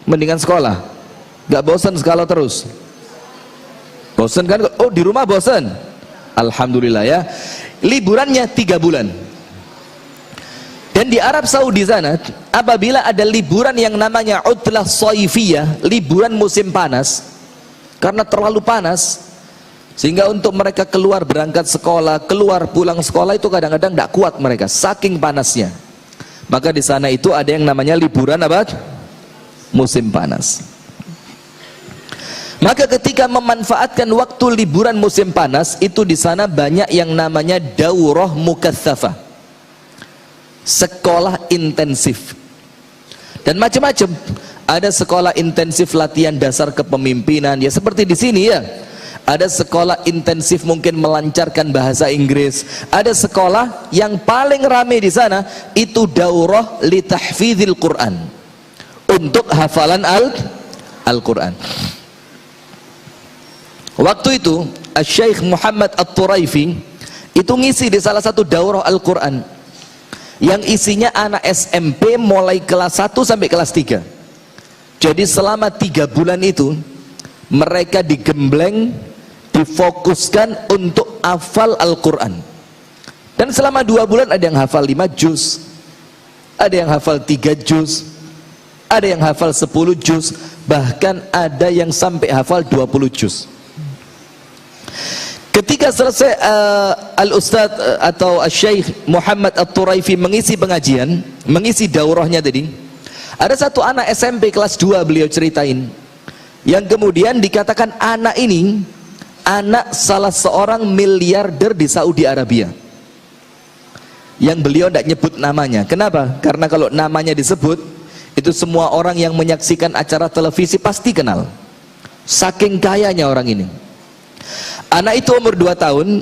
mendingan sekolah. Gak bosan sekolah terus? Bosan kan? Oh, di rumah bosan. Alhamdulillah ya. Liburannya 3 bulan. Dan di Arab Saudi sana, apabila ada liburan yang namanya utlah shaifiyah, liburan musim panas, karena terlalu panas sehingga untuk mereka keluar berangkat sekolah, keluar pulang sekolah itu kadang-kadang tidak kuat mereka, saking panasnya. Maka di sana itu ada yang namanya liburan apa? Musim panas. Maka ketika memanfaatkan waktu liburan musim panas itu, di sana banyak yang namanya daurah mukatsafah, sekolah intensif. Dan macam-macam. Ada sekolah intensif latihan dasar kepemimpinan, ya seperti di sini ya. Ada sekolah intensif mungkin melancarkan bahasa Inggris. Ada sekolah yang paling ramai di sana itu daurah li tahfidzil Quran, untuk hafalan Al-Quran. Waktu itu Syekh Muhammad At-Turaifi itu ngisi di salah satu daurah Al-Quran yang isinya anak SMP mulai kelas 1 sampai kelas 3. Jadi selama 3 bulan itu mereka digembleng, difokuskan untuk hafal Al-Quran. Dan selama 2 bulan ada yang hafal 5 juz, ada yang hafal 3 juz, ada yang hafal 10 juz, bahkan ada yang sampai hafal 20 juz. Ketika selesai Al-Ustadz atau Syekh Muhammad At-Turaifi mengisi pengajian, mengisi daurahnya tadi, ada satu anak SMP kelas 2 beliau ceritain, yang kemudian dikatakan anak ini anak salah seorang miliarder di Saudi Arabia, yang beliau tidak nyebut namanya. Kenapa? Karena kalau namanya disebut itu semua orang yang menyaksikan acara televisi pasti kenal, saking kayanya orang ini. Anak itu umur 2 tahun,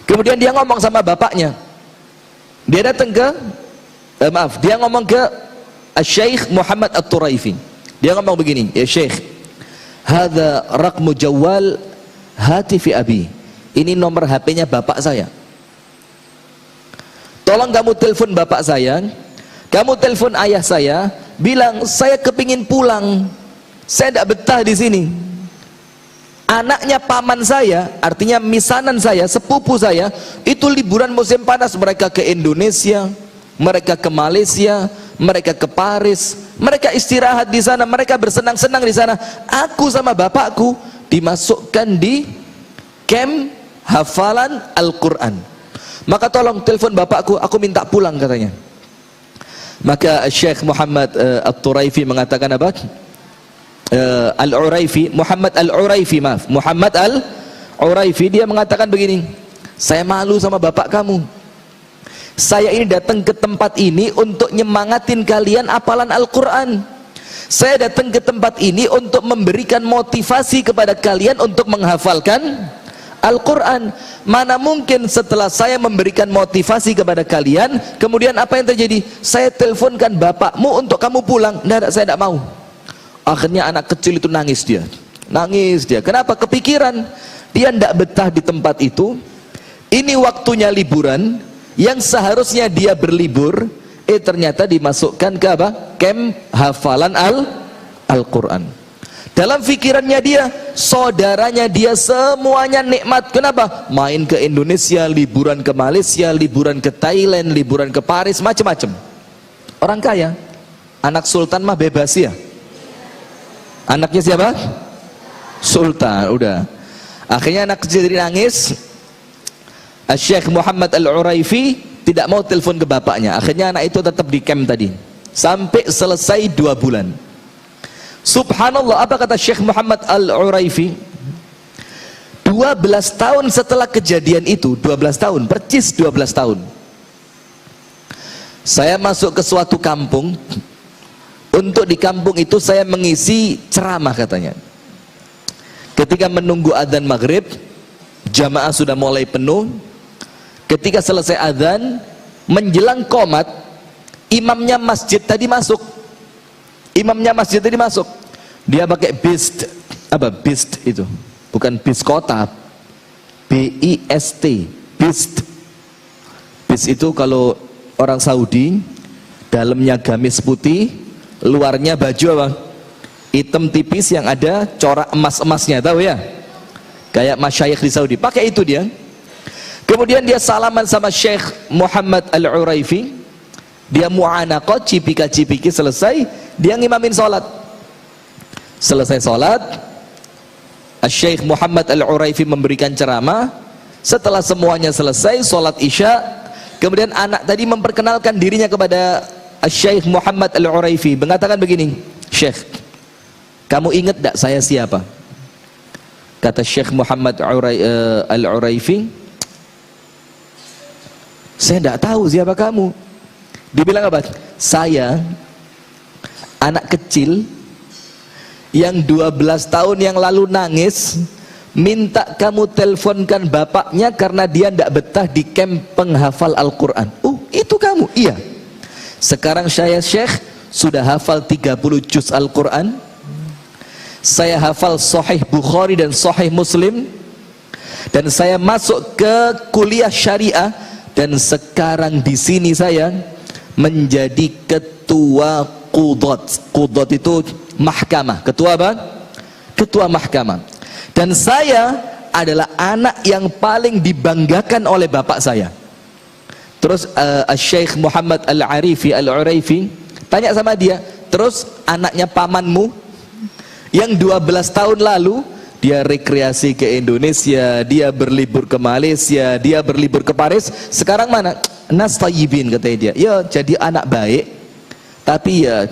kemudian dia ngomong sama bapaknya. Dia datang ke dia ngomong ke Syekh Muhammad At-Turaifi. Dia ngomong begini, ya Syekh, hadza raqmu jawal hatifi abi. Ini nomor HP-nya bapak saya. Tolong kamu telepon bapak saya, kamu telepon ayah saya, bilang saya kepingin pulang, saya tidak betah di sini. Anaknya paman saya, artinya misanan saya, sepupu saya, itu liburan musim panas, mereka ke Indonesia, mereka ke Malaysia, mereka ke Paris, mereka istirahat di sana, mereka bersenang-senang di sana. Aku sama bapakku dimasukkan di camp hafalan Al-Quran. Maka tolong telepon bapakku, aku minta pulang katanya. Maka Syekh Muhammad At-Turaifi mengatakan apa? Al-Uraifi, Muhammad Al-Uraifi, maaf, Muhammad Al-Uraifi, dia mengatakan begini, saya malu sama bapak kamu, saya ini datang ke tempat ini untuk nyemangatin kalian hafalan Al-Quran, saya datang ke tempat ini untuk memberikan motivasi kepada kalian untuk menghafalkan Al-Quran. Mana mungkin setelah saya memberikan motivasi kepada kalian, kemudian apa yang terjadi? Saya teleponkan bapakmu untuk kamu pulang. Tidak, saya tidak mau. Akhirnya anak kecil itu nangis dia. Kenapa? Kepikiran. Dia tidak betah di tempat itu. Ini waktunya liburan, yang seharusnya dia berlibur, ternyata dimasukkan ke apa? Camp hafalan Al-Quran. Dalam pikirannya dia, saudaranya dia semuanya nikmat. Kenapa? Main ke Indonesia, liburan ke Malaysia, liburan ke Thailand, liburan ke Paris, macam-macam. Orang kaya, anak sultan mah bebas ya. Anaknya siapa? Sultan, udah. Akhirnya anak kecil jadi nangis. Syekh Muhammad Al-Uraifi tidak mau telepon ke bapaknya. Akhirnya anak itu tetap di camp tadi sampai selesai 2 bulan. Subhanallah, apa kata Syekh Muhammad Al-Uraifi? 12 tahun setelah kejadian itu, 12 tahun, percis 12 tahun, saya masuk ke suatu kampung. Untuk di kampung itu saya mengisi ceramah katanya. Ketika menunggu adzan maghrib, jamaah sudah mulai penuh. Ketika selesai adzan, menjelang qomat, imamnya masjid tadi masuk. Dia pakai bist. Apa bist itu? Bukan bis kota, B-I-S-T, bist. Bist itu kalau orang Saudi, dalamnya gamis putih, luarnya baju apa? hitam tipis yang ada corak emas-emasnya, tahu ya, kayak masyayikh di Saudi, pakai itu dia. Kemudian dia salaman sama Syekh Muhammad Al-Uraifi, dia mu'anaqah, cipika-cipiki, selesai dia ngimamin sholat. Selesai sholat, Syekh Muhammad Al-Uraifi memberikan ceramah. Setelah semuanya selesai sholat isya, kemudian anak tadi memperkenalkan dirinya kepada Syekh Muhammad Al-Uraifi, mengatakan begini, Syekh, kamu ingat tak saya siapa? Kata Syekh Muhammad Al-Uraifi, saya tidak tahu siapa kamu. Dibilang apa? Saya anak kecil yang 12 tahun yang lalu nangis, minta kamu teleponkan bapaknya karena dia tidak betah di camp penghafal Al-Quran. Oh, itu kamu? Iya. Sekarang saya Syekh sudah hafal 30 juz Al-Quran, saya hafal Sahih Bukhari dan Sahih Muslim, dan saya masuk ke kuliah syariah, dan sekarang di sini saya menjadi ketua Qudhat. Qudhat itu mahkamah, ketua apa? Ketua mahkamah. Dan saya adalah anak yang paling dibanggakan oleh bapak saya. Terus Syekh Muhammad Al-Uraifi tanya sama dia, terus anaknya pamanmu yang 12 tahun lalu dia rekreasi ke Indonesia, dia berlibur ke Malaysia, dia berlibur ke Paris, sekarang mana? Nas tayyibin, katanya dia. Ya, jadi anak baik, tapi ya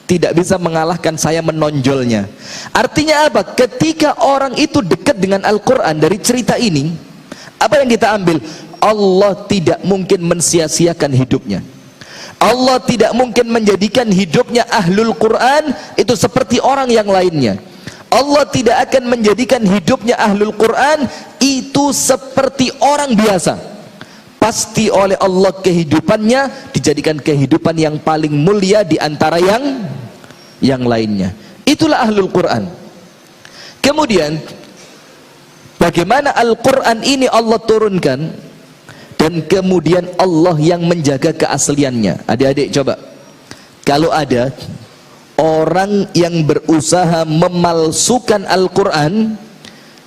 tidak bisa mengalahkan saya menonjolnya. Artinya apa? Ketika orang itu dekat dengan Al-Quran, dari cerita ini apa yang kita ambil? Allah tidak mungkin mensia-siakan hidupnya. Allah tidak mungkin menjadikan hidupnya ahlul Quran itu seperti orang yang lainnya. Allah tidak akan menjadikan hidupnya ahlul Quran itu seperti orang biasa. Pasti oleh Allah kehidupannya dijadikan kehidupan yang paling mulia di antara yang lainnya. Itulah ahlul Quran. Kemudian bagaimana Al-Quran ini Allah turunkan, dan kemudian Allah yang menjaga keasliannya. Adik-adik coba, kalau ada orang yang berusaha memalsukan Al-Quran,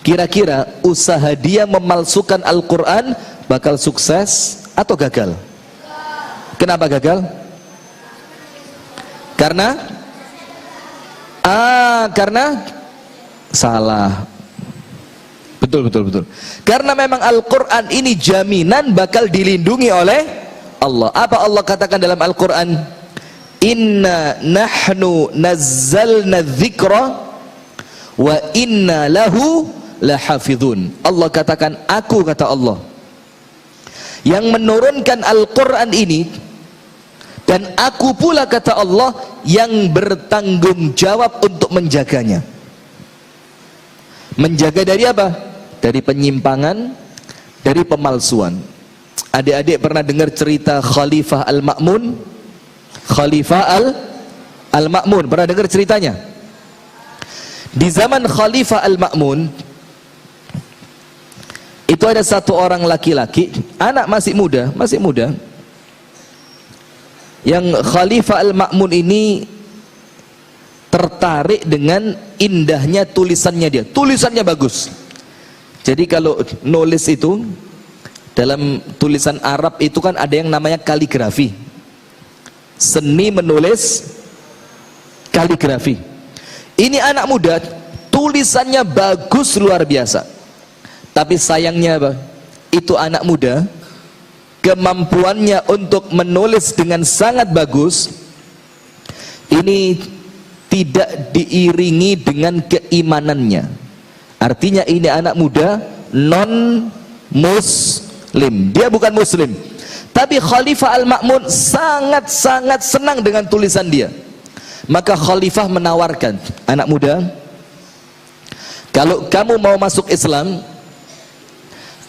kira-kira usaha dia memalsukan Al-Quran bakal sukses atau gagal? Kenapa gagal? Karena salah. Betul. Karena memang Al-Quran ini jaminan bakal dilindungi oleh Allah. Apa Allah katakan dalam Al-Quran? Inna nahnu nazzalna dzikra wa inna lahu lahafidhun. Allah katakan, aku, kata Allah, yang menurunkan Al-Quran ini, dan aku pula, kata Allah, yang bertanggung jawab untuk menjaganya. Menjaga dari apa? Dari penyimpangan, dari pemalsuan. Adik-adik pernah dengar cerita Khalifah Al-Ma'mun? Khalifah Al-Ma'mun, pernah dengar ceritanya? Di zaman Khalifah Al-Ma'mun itu ada satu orang laki-laki, anak masih muda, yang Khalifah Al-Ma'mun ini tertarik dengan indahnya tulisannya dia. Tulisannya bagus. Jadi kalau nulis itu, dalam tulisan Arab itu kan ada yang namanya kaligrafi, seni menulis kaligrafi. Ini anak muda, tulisannya bagus luar biasa. Tapi sayangnya apa? Itu anak muda, kemampuannya untuk menulis dengan sangat bagus ini tidak diiringi dengan keimanannya. Artinya ini anak muda non muslim, dia bukan muslim. Tapi Khalifah Al-Ma'mun sangat-sangat senang dengan tulisan dia. Maka Khalifah menawarkan, anak muda, kalau kamu mau masuk Islam,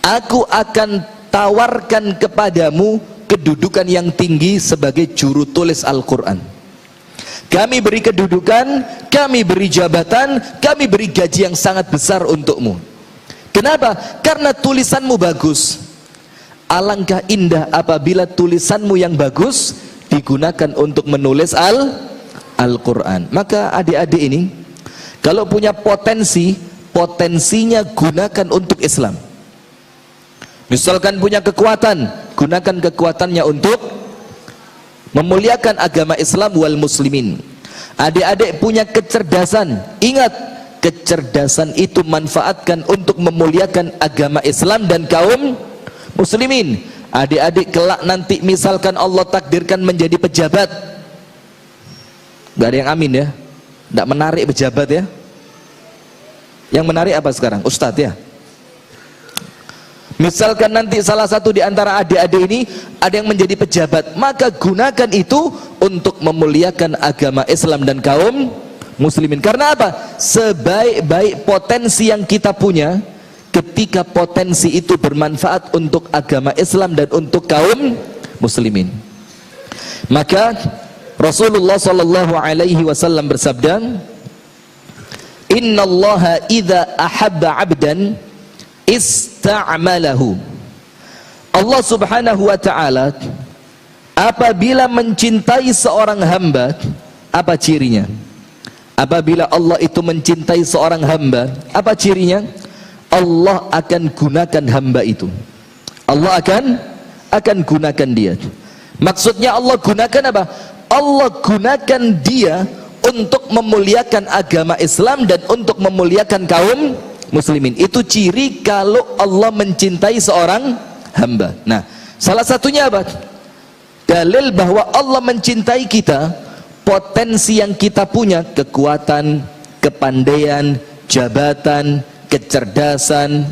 aku akan tawarkan kepadamu kedudukan yang tinggi sebagai juru tulis Al-Quran. Kami beri kedudukan, kami beri jabatan, kami beri gaji yang sangat besar untukmu. Kenapa? Karena tulisanmu bagus. Alangkah indah apabila tulisanmu yang bagus digunakan untuk menulis Al-Quran. Maka adik-adik ini Kalau punya potensi, potensinya gunakan untuk Islam. Misalkan punya kekuatan, gunakan kekuatannya untuk memuliakan agama Islam wal muslimin. Adik-adik punya kecerdasan, ingat, kecerdasan itu manfaatkan untuk memuliakan agama Islam dan kaum muslimin. Adik-adik kelak nanti misalkan Allah takdirkan menjadi pejabat, gak ada yang amin ya, gak menarik pejabat ya. Yang menarik apa sekarang? Ustadz ya. Misalkan nanti salah satu di antara adik-adik ini ada yang menjadi pejabat, maka gunakan itu untuk memuliakan agama Islam dan kaum muslimin. Karena apa? Sebaik-baik potensi yang kita punya, ketika potensi itu bermanfaat untuk agama Islam dan untuk kaum muslimin, maka Rasulullah sallallahu alaihi wasallam bersabda, "Innallaha idza ahabba 'abdan ista'malahu." Allah subhanahu wa ta'ala apabila mencintai seorang hamba, apa cirinya? Apabila Allah itu mencintai seorang hamba, apa cirinya? Allah akan gunakan hamba itu. Allah akan gunakan dia. Maksudnya Allah gunakan apa? Allah gunakan dia untuk memuliakan agama Islam dan untuk memuliakan kaum muslimin. Itu ciri kalau Allah mencintai seorang hamba. Nah, salah satunya apa? Dalil bahwa Allah mencintai kita, potensi yang kita punya, kekuatan, kepandaian, jabatan, kecerdasan,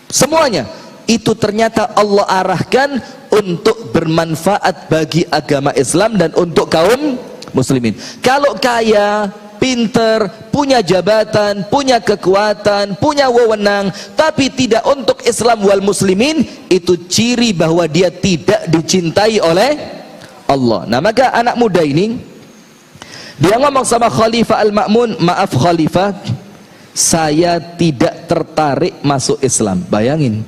semuanya itu ternyata Allah arahkan untuk bermanfaat bagi agama Islam dan untuk kaum muslimin. Kalau kaya, pinter, punya jabatan, punya kekuatan, punya wewenang, tapi tidak untuk Islam wal muslimin, itu ciri bahwa dia tidak dicintai oleh Allah. Nah, maka anak muda ini dia ngomong sama Khalifah Al-Ma'mun, "Maaf Khalifah, saya tidak tertarik masuk Islam." Bayangin,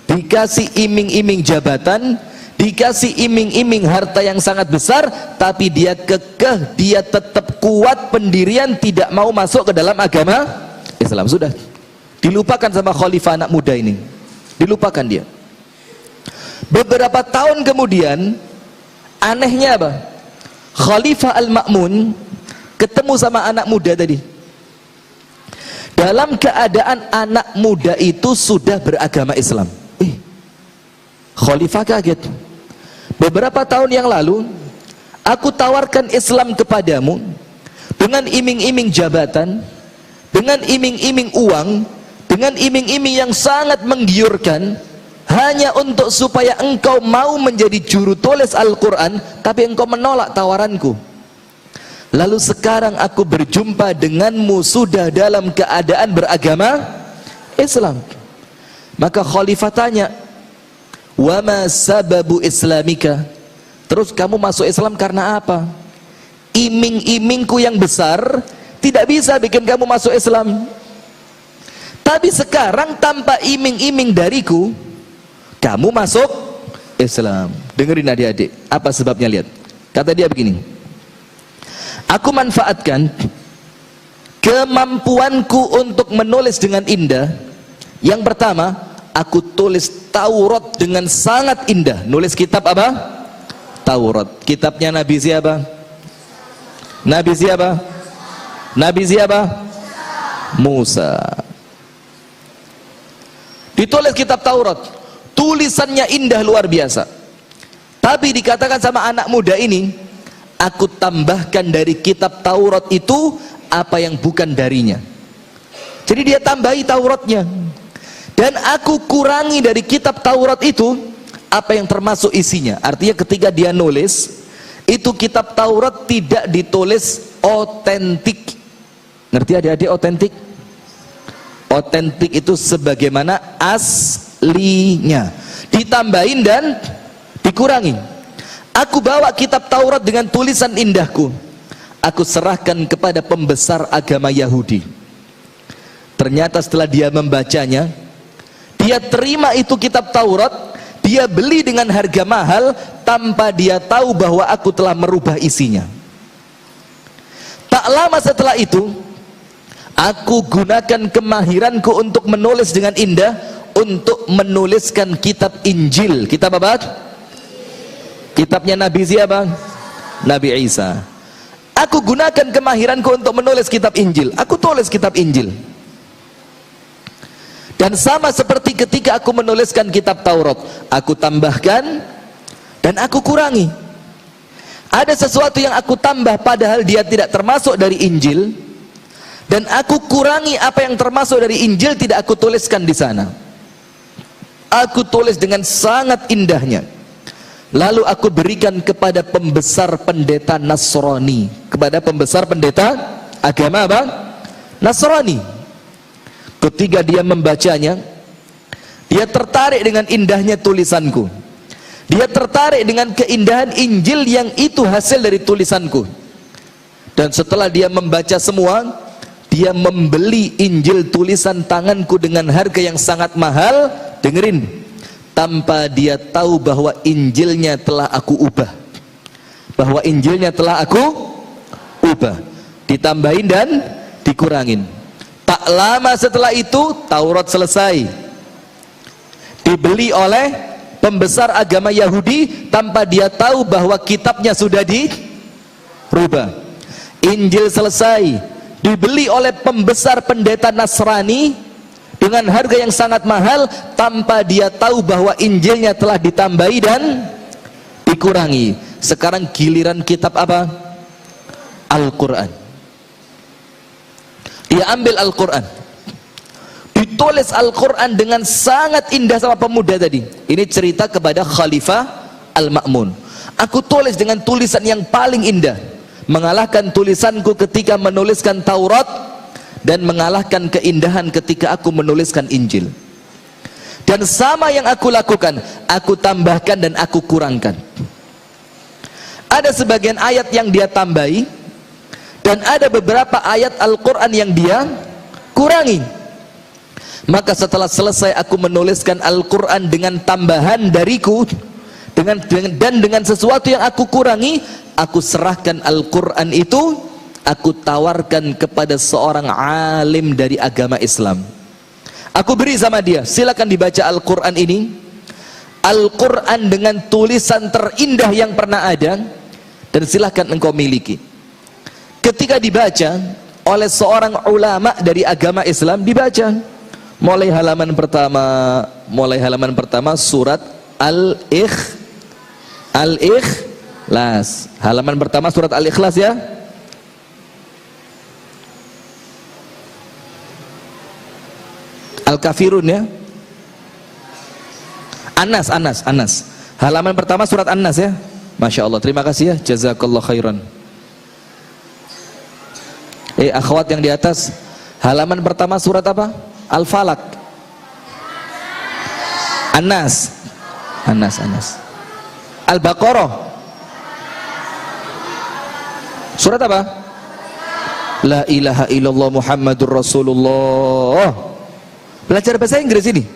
dikasih iming-iming jabatan, dikasih iming-iming harta yang sangat besar, tapi dia kekeh, dia tetap kuat pendirian, tidak mau masuk ke dalam agama Islam. Sudah dilupakan sama khalifah anak muda ini, dilupakan dia. Beberapa tahun kemudian, anehnya apa? Khalifah Al-Ma'mun ketemu sama anak muda tadi, dalam keadaan anak muda itu sudah beragama Islam. Khalifah kaget. "Beberapa tahun yang lalu aku tawarkan Islam kepadamu dengan iming-iming jabatan, dengan iming-iming uang, dengan iming-iming yang sangat menggiurkan, hanya untuk supaya engkau mau menjadi juru tulis Al-Quran, tapi engkau menolak tawaranku. Lalu sekarang aku berjumpa denganmu sudah dalam keadaan beragama Islam." Maka khalifah tanya, "Wa ma sababu islamika?" Terus kamu masuk Islam karena apa? Iming-imingku yang besar tidak bisa bikin kamu masuk Islam, tapi sekarang tanpa iming-iming dariku kamu masuk Islam. Dengerin adik-adik, apa sebabnya? Lihat, kata dia begini, "Aku manfaatkan kemampuanku untuk menulis dengan indah. Yang pertama, aku tulis Taurat dengan sangat indah." Nulis kitab apa? Taurat. Kitabnya Nabi siapa? Nabi siapa? Nabi siapa? Musa. Ditulis kitab Taurat, tulisannya indah luar biasa. Tapi dikatakan sama anak muda ini, "Aku tambahkan dari kitab Taurat itu apa yang bukan darinya." Jadi dia tambahi Tauratnya. "Dan aku kurangi dari kitab Taurat itu apa yang termasuk isinya." Artinya ketika dia nulis itu, kitab Taurat tidak ditulis otentik. Ngerti adik-adik otentik? Otentik itu sebagaimana aslinya, ditambahin dan dikurangi. "Aku bawa kitab Taurat dengan tulisan indahku, aku serahkan kepada pembesar agama Yahudi. Ternyata setelah dia membacanya, dia terima itu kitab Taurat, dia beli dengan harga mahal tanpa dia tahu bahwa aku telah merubah isinya. Tak lama setelah itu, Aku gunakan kemahiranku untuk menulis dengan indah, untuk menuliskan kitab Injil. Kitab apa? Kitabnya Nabi siapa? Nabi Isa. Aku gunakan kemahiranku untuk menulis kitab Injil. Aku tulis kitab Injil. Dan sama seperti ketika aku menuliskan kitab Taurat, aku tambahkan dan aku kurangi. Ada sesuatu yang aku tambah padahal dia tidak termasuk dari Injil, dan aku kurangi apa yang termasuk dari Injil, tidak aku tuliskan di sana. Aku tulis dengan sangat indahnya. Lalu aku berikan kepada pembesar pendeta Nasrani, kepada pembesar pendeta agama apa? Nasrani. Ketika dia membacanya, dia tertarik dengan indahnya tulisanku. Dia tertarik dengan keindahan Injil yang itu hasil dari tulisanku. Dan setelah dia membaca semua, dia membeli Injil tulisan tanganku dengan harga yang sangat mahal. Dengerin, tanpa dia tahu bahwa Injilnya telah aku ubah, bahwa Injilnya telah aku ubah, ditambahin dan dikurangin. Tak lama setelah itu Taurat selesai, dibeli oleh pembesar agama Yahudi tanpa dia tahu bahwa kitabnya sudah dirubah. Injil selesai, dibeli oleh pembesar pendeta Nasrani dengan harga yang sangat mahal tanpa dia tahu bahwa Injilnya telah ditambahi dan dikurangi. Sekarang giliran kitab apa? Al-Quran. Dia ambil Al-Quran, ditulis Al-Quran dengan sangat indah sama pemuda tadi. Ini cerita kepada Khalifah Al-Ma'mun. Aku tulis dengan tulisan yang paling indah, mengalahkan tulisanku ketika menuliskan Taurat, dan mengalahkan keindahan ketika aku menuliskan Injil. Dan sama yang aku lakukan, aku tambahkan dan aku kurangkan. Ada sebagian ayat yang dia tambahi, dan ada beberapa ayat Al-Quran yang dia kurangi. Maka setelah selesai aku menuliskan Al-Quran dengan tambahan dariku, dengan sesuatu yang aku kurangi, aku serahkan Al-Quran itu, aku tawarkan kepada seorang alim dari agama Islam. Aku beri sama dia, silakan dibaca Al-Quran ini, Al-Quran dengan tulisan terindah yang pernah ada, dan silakan engkau miliki. Ketika dibaca oleh seorang ulama dari agama Islam, dibaca mulai halaman pertama surat Al-Ikhlas. Halaman pertama surat Al-Ikhlas ya. Al-Kafirun ya. Anas. Halaman pertama surat An-Nas ya. Masya Allah, terima kasih ya, jazakallah khairan. Akhwat yang di atas, halaman pertama surat apa? Al-Falaq. An-Nas. Al-Baqarah. Surat apa? La ilaha illallah Muhammadur Rasulullah. Belajar bahasa Inggris ini.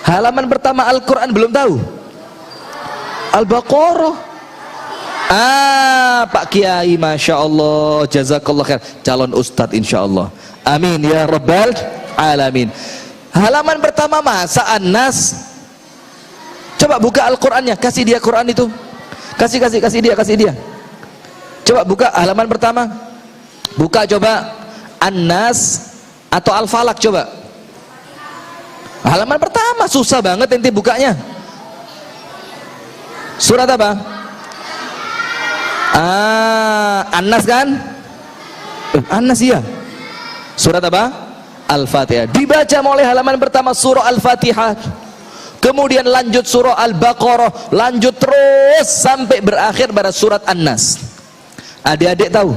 Halaman pertama Al-Quran belum tahu? Al-Baqarah. Pak Kiai, Masya Allah, jazakallah khair, calon ustadz insya Allah, amin ya rabbal alamin. Halaman pertama masa An-Nas. Coba buka Al-Qurannya, kasih dia Quran itu, kasih dia. Coba buka halaman pertama, buka coba An-Nas atau Al-Falaq. Coba halaman pertama, susah banget ente bukanya. Surat apa? An-Nas kan? An-Nas ya. Surat apa? Al-Fatihah. Dibaca mulai halaman pertama surah Al-Fatihah, kemudian lanjut surah Al-Baqarah, lanjut terus sampai berakhir pada surat An-Nas. Adik-adik tahu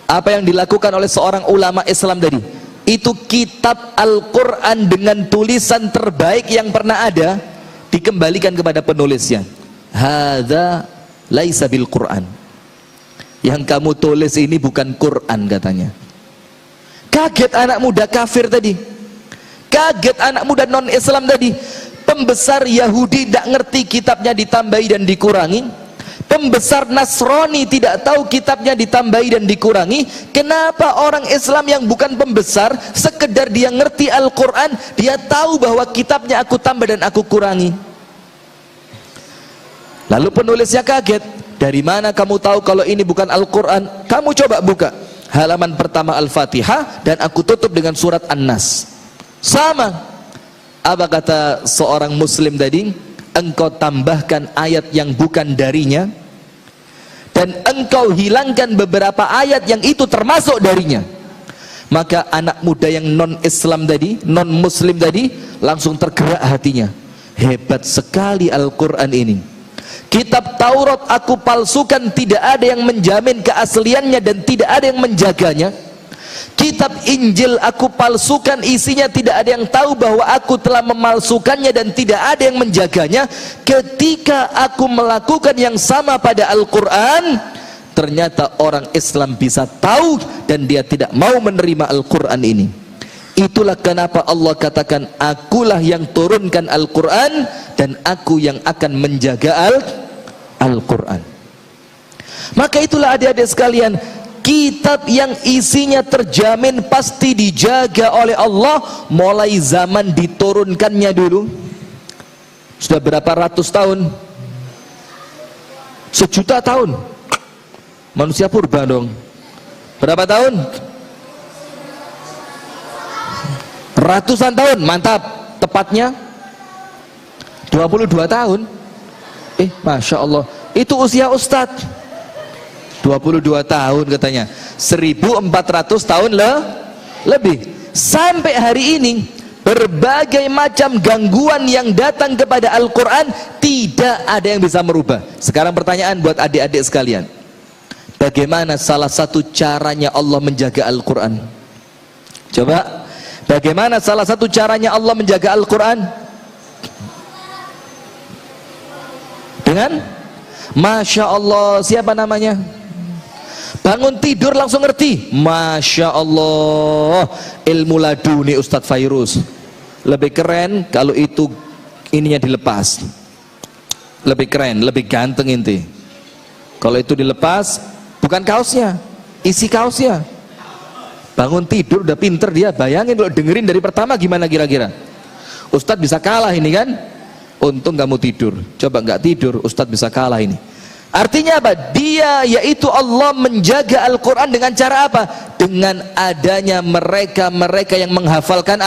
apa yang dilakukan oleh seorang ulama Islam tadi? Itu kitab Al-Quran dengan tulisan terbaik yang pernah ada dikembalikan kepada penulisnya. Hadza laisa bil Quran. Yang kamu tulis ini bukan Quran katanya. Kaget anak muda kafir tadi, kaget anak muda non Islam tadi. Pembesar Yahudi tidak ngerti kitabnya ditambahi dan dikurangi, pembesar Nasrani tidak tahu kitabnya ditambahi dan dikurangi, kenapa orang Islam yang bukan pembesar, sekedar dia ngerti Al-Quran, dia tahu bahwa kitabnya aku tambah dan aku kurangi? Lalu penulisnya kaget, dari mana kamu tahu kalau ini bukan Al-Quran? Kamu coba buka halaman pertama Al-Fatihah dan aku tutup dengan surat An-Nas. Sama. Apa kata seorang muslim tadi? Engkau tambahkan ayat yang bukan darinya dan engkau hilangkan beberapa ayat yang itu termasuk darinya. Maka anak muda yang non Islam tadi, non muslim tadi, langsung tergerak hatinya. Hebat sekali Al-Quran ini. Kitab Taurat aku palsukan, tidak ada yang menjamin keasliannya dan tidak ada yang menjaganya. Kitab Injil aku palsukan, isinya tidak ada yang tahu bahwa aku telah memalsukannya dan tidak ada yang menjaganya. Ketika aku melakukan yang sama pada Al-Quran, ternyata orang Islam bisa tahu dan dia tidak mau menerima Al-Quran ini. Itulah kenapa Allah katakan, akulah yang turunkan Al-Quran dan aku yang akan menjaga Al-Quran. Maka itulah adik-adik sekalian, kitab yang isinya terjamin pasti dijaga oleh Allah mulai zaman diturunkannya dulu. Sudah berapa ratus tahun? Sejuta tahun. Manusia purba dong. Berapa tahun? Ratusan tahun, mantap. Tepatnya 22 tahun. Masya Allah, itu usia Ustadz 22 tahun katanya, 1400 tahun lebih. Sampai hari ini berbagai macam gangguan yang datang kepada Al-Quran tidak ada yang bisa merubah. Sekarang pertanyaan buat adik-adik sekalian, bagaimana salah satu caranya Allah menjaga Al-Quran? Coba, bagaimana salah satu caranya Allah menjaga Al-Quran? Dengan Masya Allah, siapa namanya? Bangun tidur langsung ngerti. Masya Allah, ilmu laduni Ustadz Fairuz. Lebih keren kalau itu ininya dilepas. Lebih keren, lebih ganteng inti. Kalau itu dilepas, bukan kaosnya, isi kaosnya. Bangun tidur udah pinter dia. Bayangin kalau dengerin dari pertama gimana kira-kira? Ustadz bisa kalah ini kan? Untung kamu tidur. Coba nggak tidur, Ustadz bisa kalah ini. Artinya apa? Dia, yaitu Allah, menjaga Al-Quran dengan cara apa? Dengan adanya mereka-mereka yang menghafalkan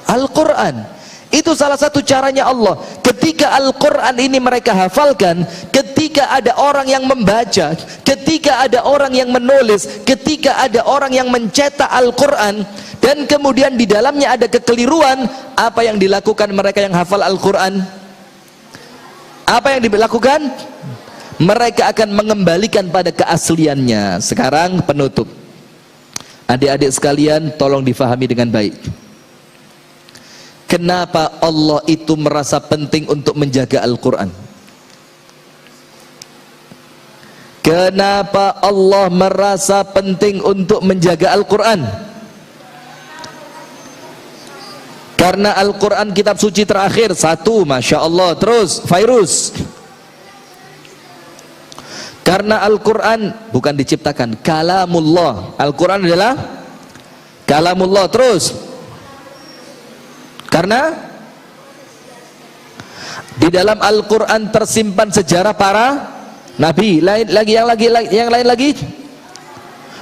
Al-Quran. Itu salah satu caranya Allah. Ketika Al-Quran ini mereka hafalkan, ketika ada orang yang membaca, ketika ada orang yang menulis, ketika ada orang yang mencetak Al-Quran, dan kemudian di dalamnya ada kekeliruan, apa yang dilakukan mereka yang hafal Al-Quran? Apa yang dilakukan? Mereka akan mengembalikan pada keasliannya. Sekarang penutup, adik-adik sekalian, tolong difahami dengan baik. Kenapa Allah itu merasa penting untuk menjaga Al-Quran? Kenapa Allah merasa penting untuk menjaga Al-Quran? Karena Al-Quran kitab suci terakhir. Satu, Masya Allah. Terus, Fairuz, karena Al-Quran bukan diciptakan, kalamullah. Al-Quran adalah kalamullah. Terus, karena di dalam Al-Quran tersimpan sejarah para nabi. Yang lain lagi.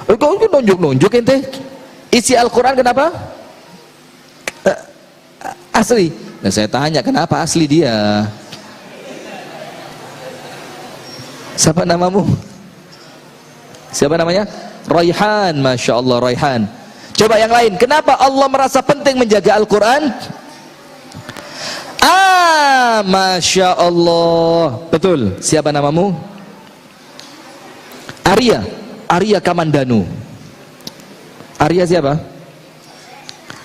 Kok nunjuk-nunjuk ente? Isi Al-Quran kenapa? Asli. Nah, saya tanya kenapa asli dia? Siapa namamu? Siapa namanya? Raihan. Masya Allah, Raihan. Coba yang lain, kenapa Allah merasa penting menjaga Al-Quran? Masya Allah. Betul. Siapa namamu? Arya Kamandanu. Arya siapa?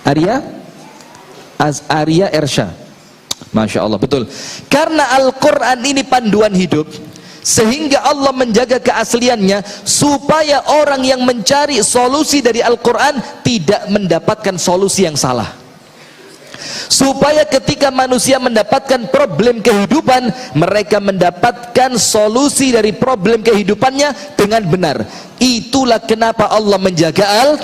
Arya Ersha. Masya Allah, betul. Karena Al-Quran ini panduan hidup, sehingga Allah menjaga keasliannya supaya orang yang mencari solusi dari Al-Quran tidak mendapatkan solusi yang salah. supaya ketika manusia mendapatkan problem kehidupan, mereka mendapatkan solusi dari problem kehidupannya dengan benar. Itulah kenapa Allah menjaga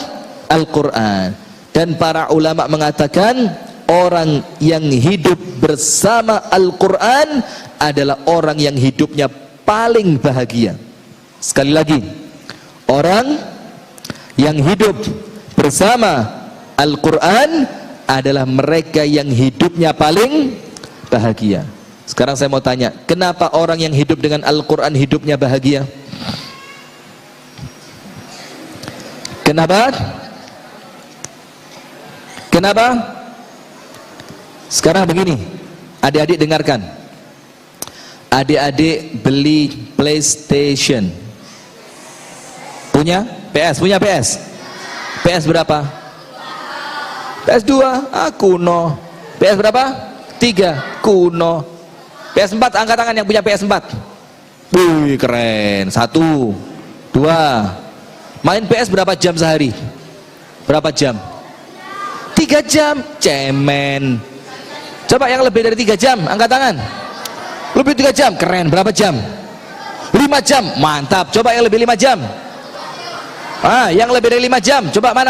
Al-Quran. Dan para ulama mengatakan orang yang hidup bersama Al-Quran adalah orang yang hidupnya paling bahagia. Sekali lagi, orang yang hidup bersama Al-Quran adalah mereka yang hidupnya paling bahagia. Sekarang saya mau tanya, kenapa orang yang hidup dengan Al-Quran hidupnya bahagia? Kenapa? Kenapa? Sekarang begini, adik-adik dengarkan. Adik-adik beli PlayStation, punya PS, punya PS. PS berapa? PS 2, kuno. PS berapa? 3, kuno. PS 4, angkat tangan yang punya PS 4. Wih, keren. 1, 2. Main PS berapa jam sehari? Berapa jam? 3 jam. Cemen. Coba yang lebih dari 3 jam, angkat tangan. Lebih 3 jam, keren. Berapa jam? 5 jam, mantap. Coba yang lebih 5 jam. Yang lebih dari 5 jam. Coba mana?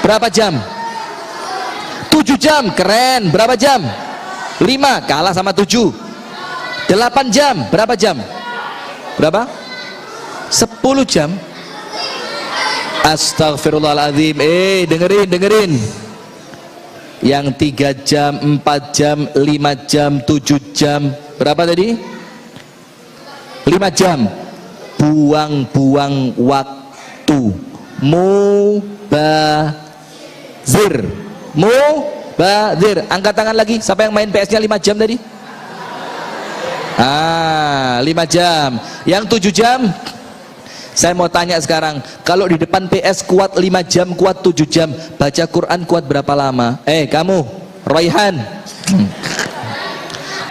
Berapa jam? 7 jam, keren. Berapa jam? 5, kalah sama 7. 8 jam, berapa jam? Berapa? 10 jam. Astagfirullahaladzim. Dengerin. Yang 3 jam, 4 jam, 5 jam, 7 jam. Berapa tadi? 5 jam. Buang-buang waktu. Mubazir. Angkat tangan lagi. Siapa yang main PS-nya 5 jam tadi? 5 jam. Yang 7 jam? Saya mau tanya sekarang, kalau di depan PS kuat 5 jam, kuat 7 jam, baca Quran kuat berapa lama? Kamu, Royhan,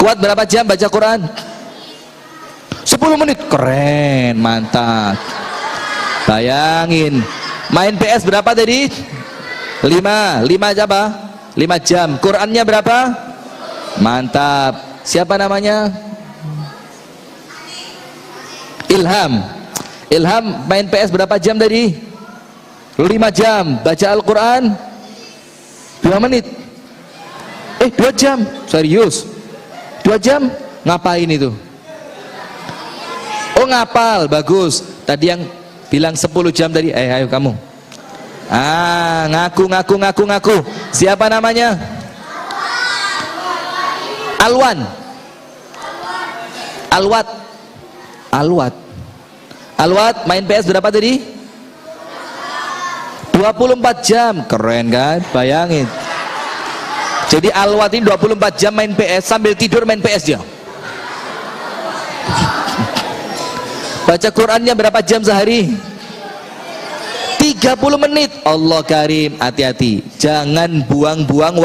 kuat berapa jam baca Quran? 10 menit, keren, mantap. Bayangin, main PS berapa tadi? 5 apa? 5 jam. Qurannya berapa? Mantap. Siapa namanya? Ilham main PS berapa jam tadi? 5 jam. Baca Al-Quran 2 menit. 2 jam. Serius? 2 jam? Ngapain itu? Ngapal. Bagus. Tadi yang bilang 10 jam tadi. Ayo kamu. Ngaku. Siapa namanya? Alwat main PS berapa tadi? 24 jam. Keren kan? Bayangin. Jadi Alwat ini 24 jam main PS, sambil tidur main PS dia. Baca Qurannya berapa jam sehari? 30 menit. Allah Karim. Hati-hati, jangan buang-buang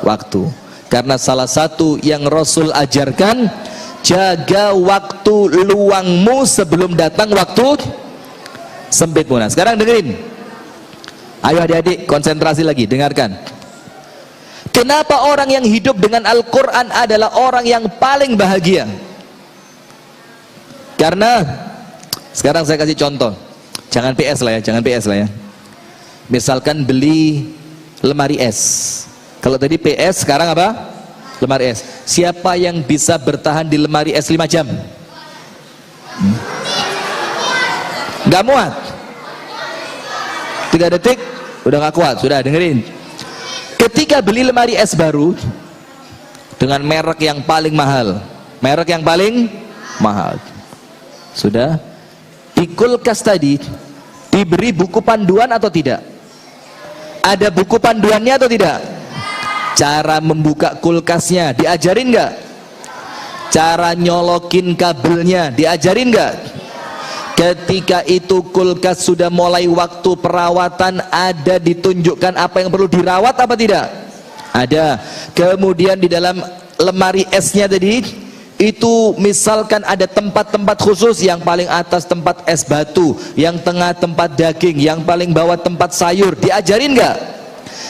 waktu. Karena salah satu yang Rasul ajarkan, jaga waktu luangmu sebelum datang waktu sempitmu. Nah, sekarang dengerin. Ayo adik-adik, konsentrasi lagi, dengarkan. Kenapa orang yang hidup dengan Al-Quran adalah orang yang paling bahagia? Karena sekarang saya kasih contoh. Jangan PS lah ya. Misalkan beli lemari es. Kalau tadi PS, sekarang apa? Lemari es. Siapa yang bisa bertahan di lemari es 5 jam? Gak muat. 3 detik udah gak kuat. Sudah, dengerin. Ketika beli lemari es baru dengan merek yang paling mahal, sudah di kulkas tadi diberi buku panduan atau tidak? Ada buku panduannya atau tidak? Cara membuka kulkasnya diajarin nggak? Cara nyolokin kabelnya diajarin nggak? Ketika itu kulkas sudah mulai waktu perawatan, ada ditunjukkan apa yang perlu dirawat apa tidak? Ada. Kemudian di dalam lemari esnya tadi itu misalkan ada tempat-tempat khusus, yang paling atas tempat es batu, yang tengah tempat daging, yang paling bawah tempat sayur, diajarin nggak?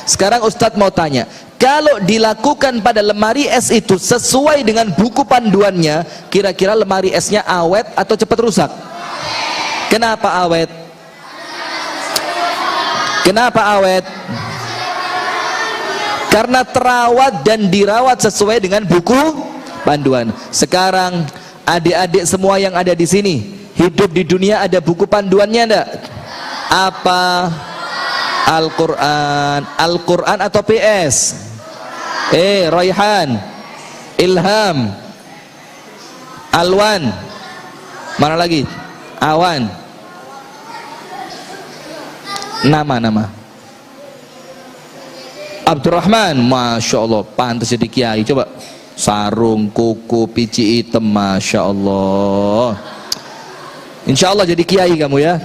Sekarang Ustadz mau tanya, kalau dilakukan pada lemari es itu sesuai dengan buku panduannya, kira-kira lemari esnya awet atau cepat rusak? Kenapa awet? Kenapa awet? Karena terawat dan dirawat sesuai dengan buku panduan. Sekarang adik-adik semua yang ada di sini, hidup di dunia ada buku panduannya enggak? Apa? Al-Quran. Al-Quran atau PS? Raihan, Ilham, Alwan, mana lagi? Awan. Nama Abdurrahman, Masya Allah, pantas jadi kiai. Coba sarung, kuku, pici hitam, Masya Allah. Insya Allah jadi kiai kamu ya.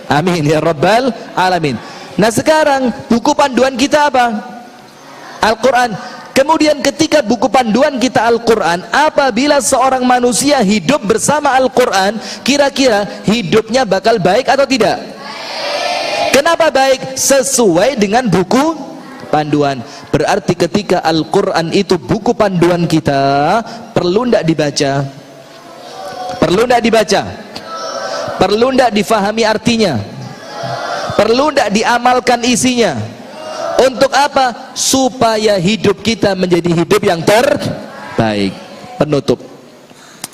Amin ya Rabbal Alamin. Nah sekarang buku panduan kita apa? Al-Quran. Kemudian ketika buku panduan kita Al-Quran, apabila seorang manusia hidup bersama Al-Quran, kira-kira hidupnya bakal baik atau tidak? Kenapa baik? Sesuai dengan buku panduan. Berarti ketika Al-Quran itu buku panduan kita, perlu tidak dibaca? Perlu tidak dibaca? Perlu tidak difahami artinya? Perlu tidak diamalkan isinya? Untuk apa? Supaya hidup kita menjadi hidup yang terbaik. Penutup,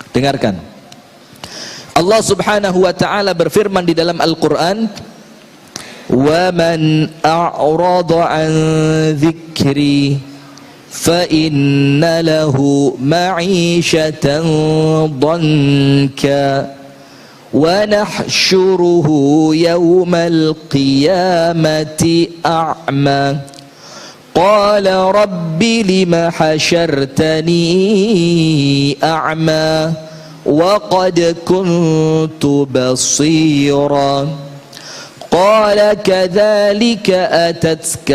dengarkan. Allah subhanahu wa ta'ala berfirman di dalam Al-Quran, وَمَنْ أَعْرَضَ عَنْ ذِكْرِي فَإِنَّ لَهُ مَعِيشَةً ضَنْكًا وَنَحْشُرُهُ يَوْمَ الْقِيَامَةِ أَعْمَى قَالَ رَبِّ لِمَ حَشَرْتَنِي أَعْمَى وَقَدْ كُنْتُ بَصِيرًا قَالَ كَذَلِكَ أَتَتْكَ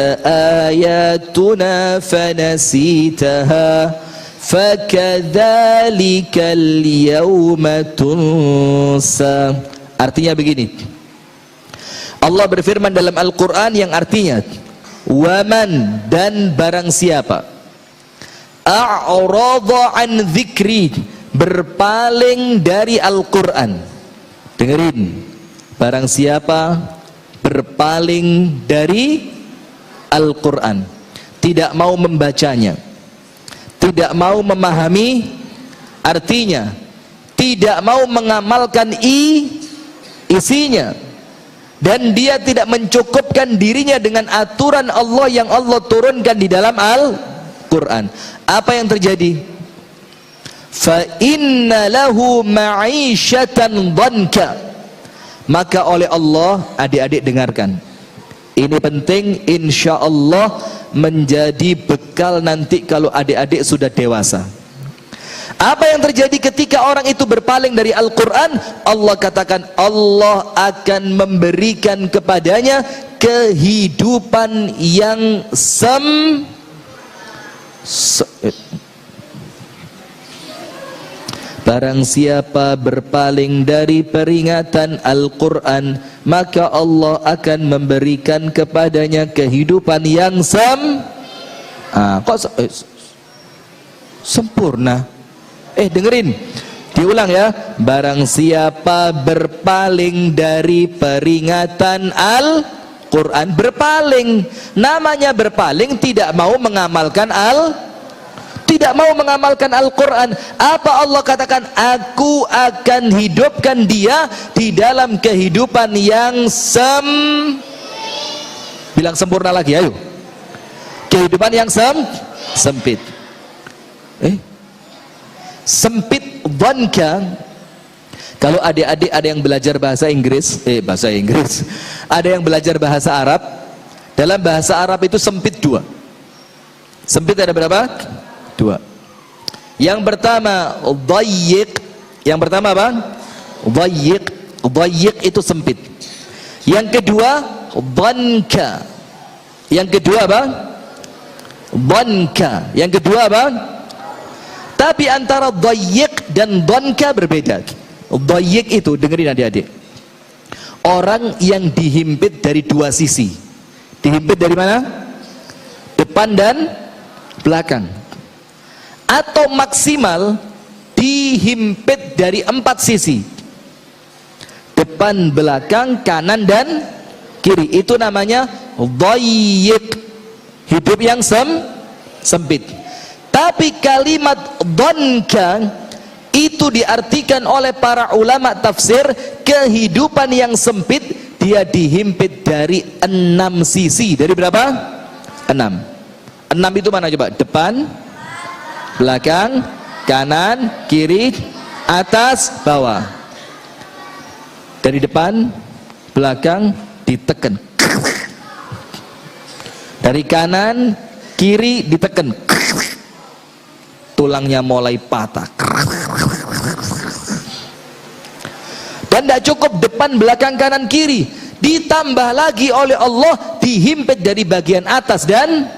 آيَاتُنَا فَنَسِيتَهَا فَكَذَلِكَ الْيَوْمَ تُنْسَى. Artinya begini, Allah berfirman dalam Al-Quran yang artinya waman, dan barang siapa a'rada an dzikri, berpaling dari Al-Quran. Dengerin, barang siapa berpaling dari Al-Quran, tidak mau membacanya, tidak mau memahami artinya, tidak mau mengamalkan isinya, dan dia tidak mencukupkan dirinya dengan aturan Allah yang Allah turunkan di dalam Al-Quran, apa yang terjadi? Fa inna lahu ma'isyatan dhanka, maka oleh Allah, adik-adik dengarkan, ini penting, insya Allah menjadi bekal nanti kalau adik-adik sudah dewasa. Apa yang terjadi ketika orang itu berpaling dari Al-Quran? Allah katakan Allah akan memberikan kepadanya kehidupan yang barang siapa berpaling dari peringatan Al-Quran, maka Allah akan memberikan kepadanya kehidupan yang sempurna. Dengerin, diulang ya. Barang siapa berpaling dari peringatan Al-Quran, berpaling, namanya berpaling, tidak mau mengamalkan tidak mau mengamalkan Al-Quran. Apa Allah katakan? Aku akan hidupkan dia di dalam kehidupan yang bilang sempurna lagi, ayo. Kehidupan yang sempit. Sempit dhanka. Kalau adik-adik ada yang belajar bahasa Inggris, ada yang belajar bahasa Arab, dalam bahasa Arab itu sempit dua. Sempit ada berapa? Dua. Yang pertama dhayyiq. Yang pertama apa? Dhayyiq. Dhayyiq itu sempit. Yang kedua dhanka. Yang kedua apa? Dhanka. Yang kedua apa? Tapi antara dhayyiq dan dhanka berbeda. Dhayyiq itu, dengerin adik-adik, orang yang dihimpit dari dua sisi. Dihimpit dari mana? Depan dan belakang, atau maksimal dihimpit dari 4 sisi, depan, belakang, kanan dan kiri. Itu namanya dhayyiq, hidup yang sempit. Tapi kalimat dhanka itu diartikan oleh para ulama tafsir kehidupan yang sempit, dia dihimpit dari 6 sisi. Dari berapa? 6 itu mana coba? Depan, belakang, kanan, kiri, atas, bawah. Dari depan, belakang ditekan, dari kanan, kiri ditekan, tulangnya mulai patah. Dan tidak cukup depan, belakang, kanan, kiri, ditambah lagi oleh Allah dihimpit dari bagian atas dan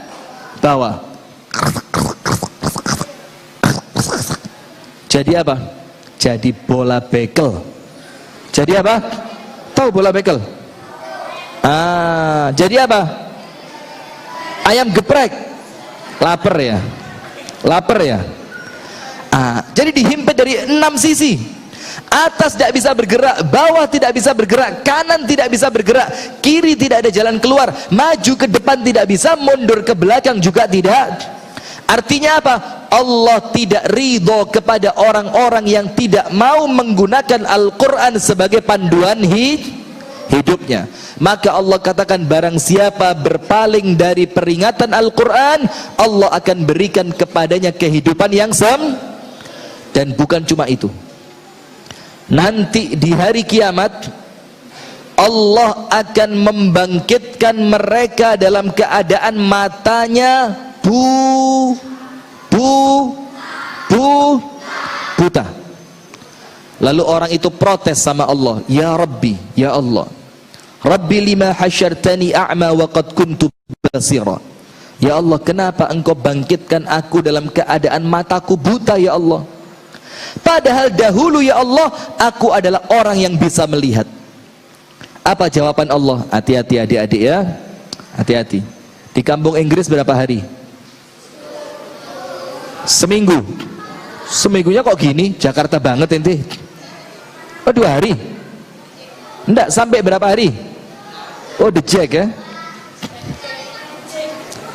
bawah. Jadi apa? Jadi bola bekel. Jadi apa? Tahu bola bekel? Jadi apa? Ayam geprek. Lapar ya? Lapar ya? Jadi dihimpit dari 6 sisi. Atas tidak bisa bergerak, bawah tidak bisa bergerak, kanan tidak bisa bergerak, kiri tidak ada jalan keluar, maju ke depan tidak bisa, mundur ke belakang juga tidak. Artinya apa? Allah tidak ridho kepada orang-orang yang tidak mau menggunakan Al-Quran sebagai panduan hidupnya. Maka Allah katakan, barang siapa berpaling dari peringatan Al-Quran, Allah akan berikan kepadanya kehidupan yang dan bukan cuma itu, nanti di hari kiamat Allah akan membangkitkan mereka dalam keadaan matanya buta. Lalu orang itu protes sama Allah, ya Rabbi, ya Allah, Rabbi lima hasyartani a'ma wa qad kuntu basira. Ya Allah, kenapa engkau bangkitkan aku dalam keadaan mataku buta ya Allah, padahal dahulu ya Allah aku adalah orang yang bisa melihat. Apa jawaban Allah? Hati-hati adik-adik ya, hati-hati. Di kampung Inggris berapa hari? Seminggu. Seminggunya kok gini? Jakarta banget ente. Oh 2 hari? Enggak, sampai berapa hari? Oh the jack ya.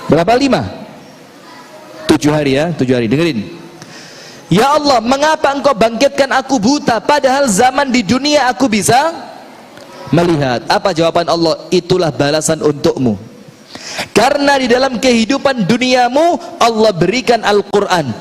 Berapa? 5? 7 hari ya, 7 hari. Dengerin. Ya Allah, mengapa engkau bangkitkan aku buta, padahal zaman di dunia aku bisa melihat? Apa jawaban Allah? Itulah balasan untukmu. Karena di dalam kehidupan duniamu Allah berikan Al-Quran,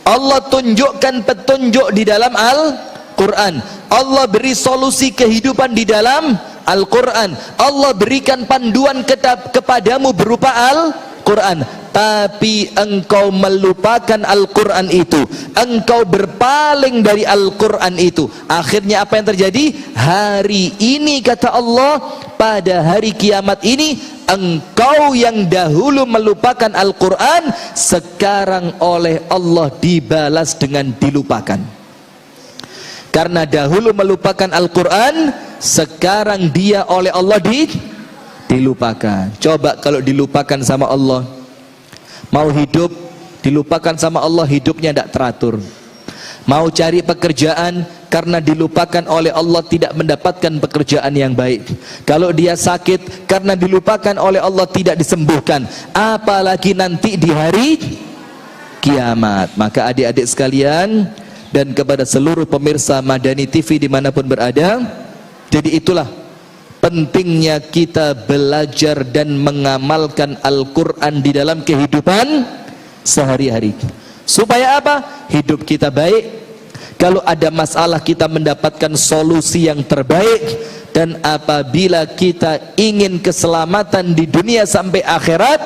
Allah tunjukkan petunjuk di dalam Al-Quran, Allah beri solusi kehidupan di dalam Al-Quran, Allah berikan panduan kepadamu berupa Al-Quran. Tapi engkau melupakan Al-Quran itu, engkau berpaling dari Al-Quran itu. Akhirnya apa yang terjadi? Hari ini kata Allah, pada hari kiamat ini, engkau yang dahulu melupakan Al-Quran, sekarang oleh Allah dibalas dengan dilupakan. Karena dahulu melupakan Al-Quran, sekarang dia oleh Allah dilupakan. Coba kalau dilupakan sama Allah, mau hidup dilupakan sama Allah, hidupnya tidak teratur. Mau cari pekerjaan, karena dilupakan oleh Allah tidak mendapatkan pekerjaan yang baik. Kalau dia sakit, karena dilupakan oleh Allah tidak disembuhkan. Apalagi nanti di hari kiamat. Maka adik-adik sekalian, dan kepada seluruh pemirsa Madani TV dimanapun berada, jadi itulah pentingnya kita belajar dan mengamalkan Al-Quran di dalam kehidupan sehari-hari. Supaya apa? Hidup kita baik. Kalau ada masalah kita mendapatkan solusi yang terbaik. Dan apabila kita ingin keselamatan di dunia sampai akhirat,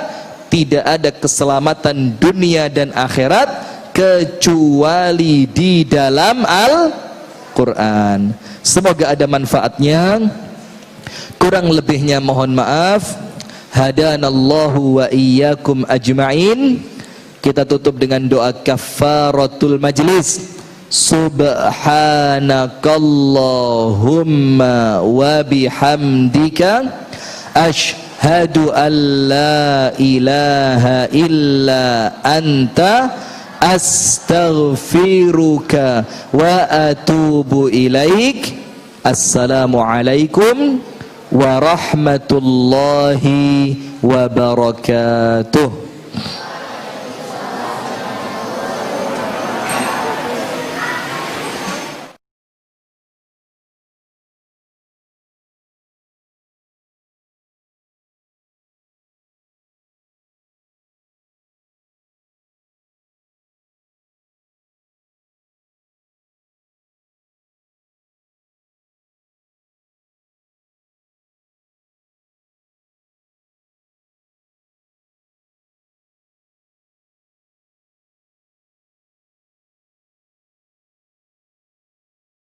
tidak ada keselamatan dunia dan akhirat kecuali di dalam Al-Quran. Semoga ada manfaatnya. Kurang lebihnya mohon maaf. Hadanallahu wa iyyakum ajma'in. Kita tutup dengan doa kafaratul majlis. Subhanakallahumma wa bihamdika asyhadu an la ilaha illa anta astaghfiruka wa atubu ilaik. Assalamualaikum warahmatullahi wabarakatuh.